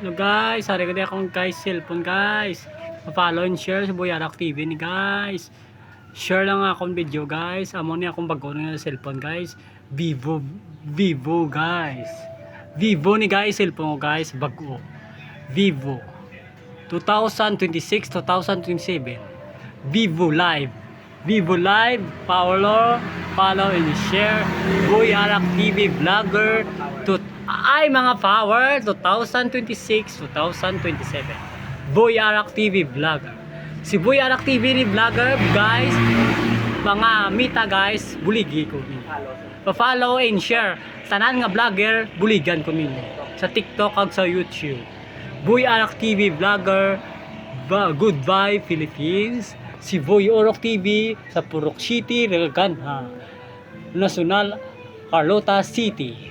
Hello guys, hari ko din akong guys cellphone guys. Pa-follow and share sa Boyarak TV ni guys. Share lang akong video guys. Amo ni akong bago na cellphone guys. Vivo guys. Vivo ni guys cellphone ko guys, bago. Vivo 2026 2027. Vivo Live. Vivo Live, follow and share. Boyarak TV vlogger ay mga power 2026 2027. Boyarak TV vlogger. Si Boyarak TV ni vlogger guys, mga mita guys, buligi ko ninyo. Pa-follow and share. Tanan nga vlogger, buligan ko ninyo. Sa TikTok ag sa YouTube. Boyarak TV vlogger, Goodbye Philippines. Si Boy Orok TV sa Purok City, Reganha, Nacional, Carlota City.